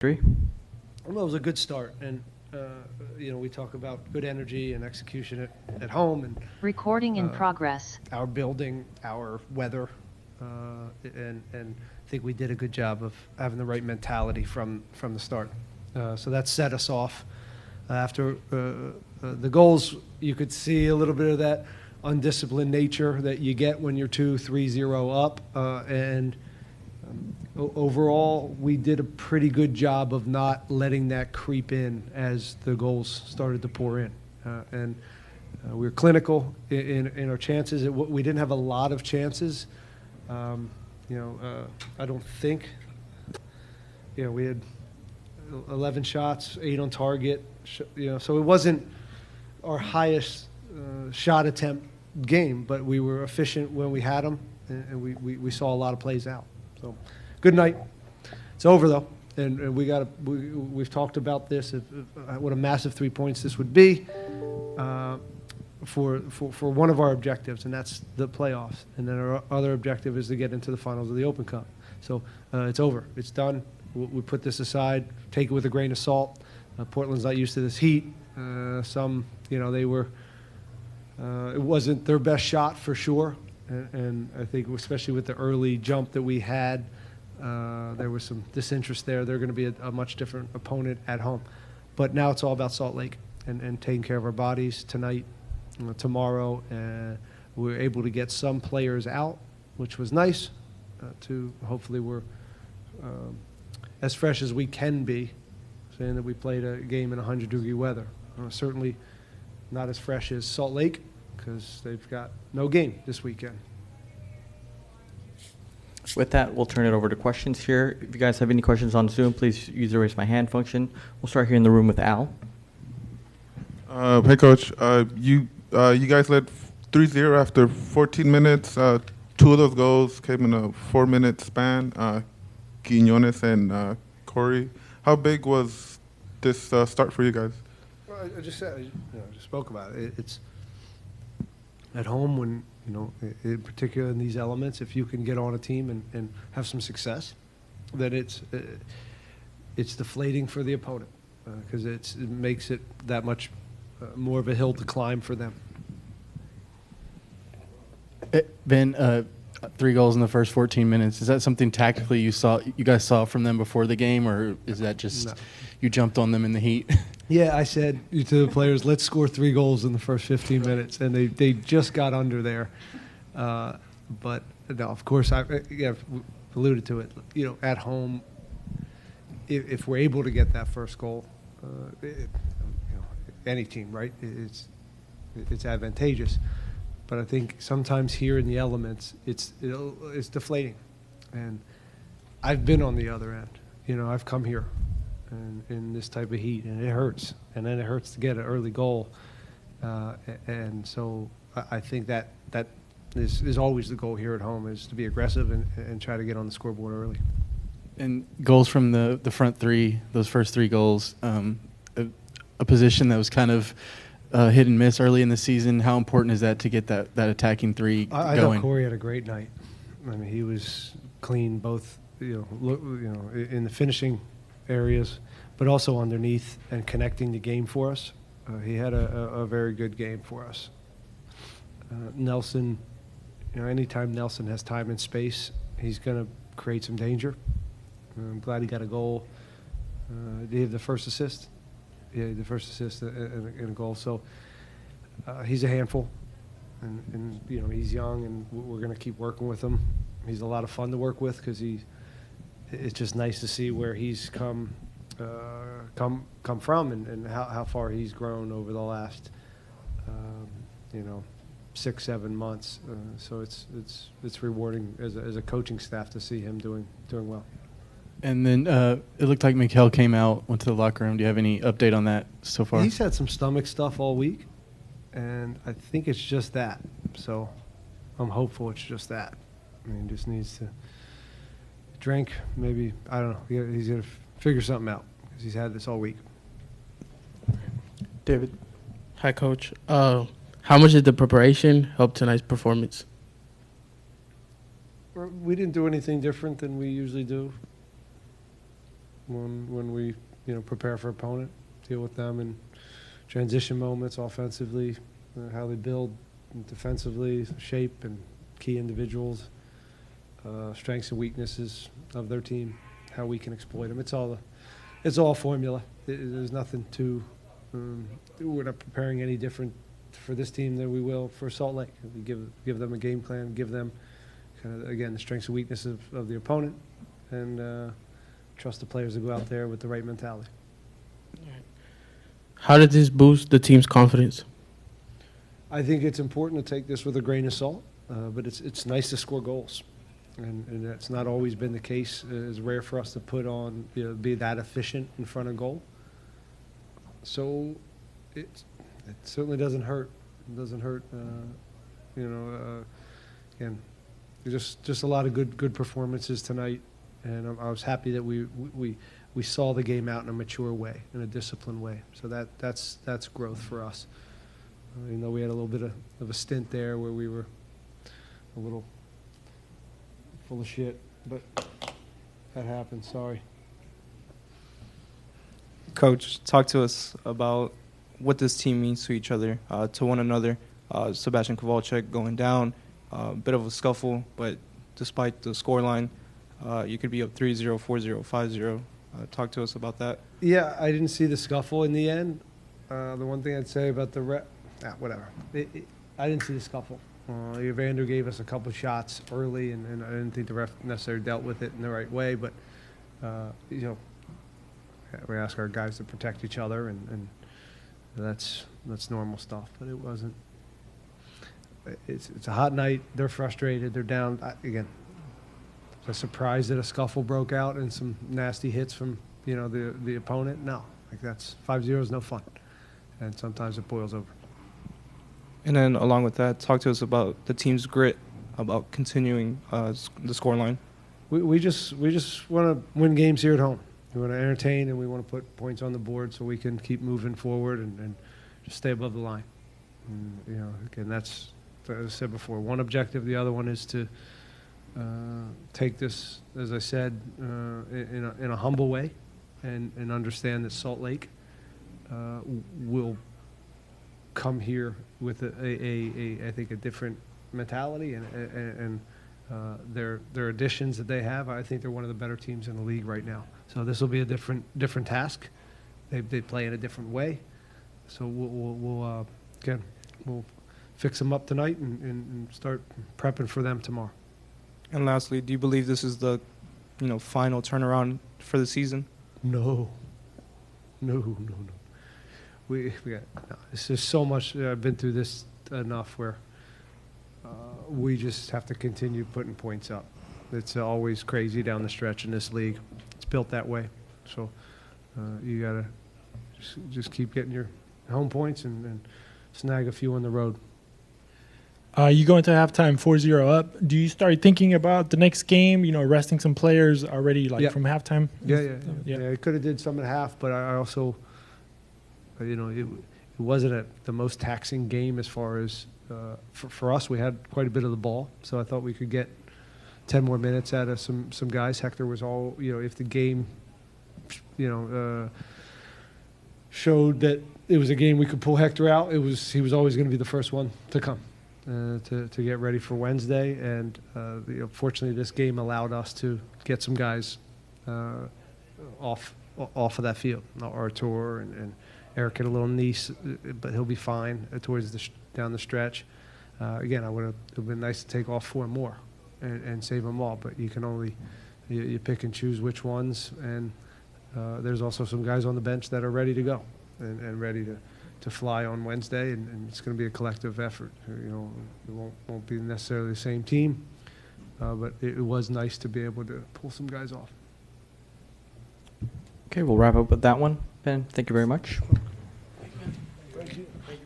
Three. Well, it was a good start, and we talk about good energy and execution at home, and Recording in progress. our building, our weather, and I think we did a good job of having the right mentality from the start. So that set us off. After the goals, you could see a little bit of that undisciplined nature that you get when you're 2-3-0 up, and overall, we did a pretty good job of not letting that creep in as the goals started to pour in. And we were clinical in our chances. We didn't have a lot of chances. I don't think. We had 11 shots, 8 on target. So it wasn't our highest shot attempt game, but we were efficient when we had them, and we saw a lot of plays out. So, good night. It's over though, and we've talked about this. What a massive 3 points this would be for one of our objectives, and that's the playoffs. And then our other objective is to get into the finals of the Open Cup. So it's over. It's done. We put this aside. Take it with a grain of salt. Portland's not used to this heat. They were. It wasn't their best shot for sure. And I think especially with the early jump that we had, there was some disinterest there. They're going to be a much different opponent at home. But now it's all about Salt Lake and taking care of our bodies tonight, tomorrow. We were able to get some players out, which was nice. Hopefully we're as fresh as we can be, saying that we played a game in 100-degree weather. Certainly not as fresh as Salt Lake, because they've got no game this weekend. With that, we'll turn it over to questions here. If you guys have any questions on Zoom, please use the raise my hand function. We'll start here in the room with Al. Hey, Coach. You guys led 3-0 after 14 minutes. 2 of those goals came in a 4-minute span. Quiñones and Corey. How big was this start for you guys? Well, I just said, I just spoke about it. It's at home when, in particular in these elements, if you can get on a team and have some success, then it's deflating for the opponent because it makes it that much more of a hill to climb for them. Ben, 3 goals in the first 14 minutes. Is that something tactically you guys saw from them before the game, or is that just you jumped on them in the heat? Yeah, I said to the players, let's score 3 goals in the first 15 minutes, and they just got under there. But no, of course, I've alluded to it. At home, if we're able to get that first goal, any team, right? It's advantageous. But I think sometimes here in the elements, it's deflating, and I've been on the other end. I've come here, and in this type of heat, and it hurts, and then it hurts to get an early goal, and so I think that is always the goal here at home, is to be aggressive and try to get on the scoreboard early. And goals from the front three, those first 3 goals, a position that was kind of hit and miss early in the season. How important is that to get that attacking 3 going? I thought Corey had a great night. I mean, he was clean both, in the finishing areas, but also underneath and connecting the game for us. He had a very good game for us. Nelson, anytime Nelson has time and space, he's going to create some danger. I'm glad he got a goal. Did he have the first assist? Yeah, the first assist and a goal. So he's a handful, and he's young, and we're going to keep working with him. He's a lot of fun to work with because it's just nice to see where he's come from and how far he's grown over the last 6-7 months. So it's rewarding as a coaching staff to see him doing well. And then it looked like Mikel came out, went to the locker room. Do you have any update on that so far? He's had some stomach stuff all week, and I think it's just that. So I'm hopeful it's just that. I mean, he just needs to drink, maybe, I don't know. He's going to figure something out because he's had this all week. David. Hi, Coach. How much did the preparation help tonight's performance? We didn't do anything different than we usually do. when we prepare for opponent, deal with them in transition moments, offensively, how they build, and defensively, shape and key individuals, strengths and weaknesses of their team, how we can exploit them. It's all formula. There's nothing to. We're not preparing any different for this team than we will for Salt Lake. We give them a game plan, give them kind of, again, the strengths and weaknesses of the opponent, and trust the players to go out there with the right mentality. How did this boost the team's confidence? I think it's important to take this with a grain of salt, but it's nice to score goals, and that's not always been the case. It's rare for us to put on, be that efficient in front of goal. So it certainly doesn't hurt. It doesn't hurt. Again, just a lot of good performances tonight, and I was happy that we saw the game out in a mature way, in a disciplined way. So that's growth for us. Even though we had a little bit of a stint there where we were a little full of shit, but that happened. Sorry. Coach, talk to us about what this team means to each other, to one another. Sebastian Kowalczyk going down, a bit of a scuffle, but despite the scoreline, you could be up 3-0, 4-0, 5-0. Talk to us about that. Yeah, I didn't see the scuffle in the end. The one thing I'd say about the whatever. I didn't see the scuffle. Evander gave us a couple shots early, and I didn't think the ref necessarily dealt with it in the right way. But we ask our guys to protect each other, and that's normal stuff. But it wasn't. It's a hot night. They're frustrated. They're down. Again, was I surprised that a scuffle broke out and some nasty hits from the opponent? No, that's 5-0 is no fun, and sometimes it boils over. And then along with that, talk to us about the team's grit, about continuing the scoreline. We just want to win games here at home. We want to entertain, and we want to put points on the board so we can keep moving forward and just stay above the line. And, again, that's, as I said before, one objective. The other one is to take this, as I said, in a humble way, and understand that Salt Lake will come here with I think a different mentality and their additions that they have. I think they're one of the better teams in the league right now. So this will be a different task. They play in a different way. So we'll fix them up tonight and start prepping for them tomorrow. And lastly, do you believe this is the final turnaround for the season? No. It's just so much. I've been through this enough where we just have to continue putting points up. It's always crazy down the stretch in this league. It's built that way. So you got to just keep getting your home points and snag a few on the road. You go into halftime 4-0 up. Do you start thinking about the next game, resting some players already from halftime? Yeah. I could have did some at half, but I also, it wasn't the most taxing game as far as, for us, we had quite a bit of the ball. So I thought we could get 10 more minutes out of some guys. Hector was all, if the game, showed that it was a game we could pull Hector out, he was always going to be the first one to come. To get ready for Wednesday, and fortunately this game allowed us to get some guys off of that field. Artur and Eric had a little knee, but he'll be fine towards down the stretch. Again, it would have been nice to take off 4 more and save them all, but you can only you pick and choose which ones, and there's also some guys on the bench that are ready to go and ready to fly on Wednesday, and it's going to be a collective effort. It won't be necessarily the same team, but it was nice to be able to pull some guys off. Okay, we'll wrap up with that one. Ben, thank you very much.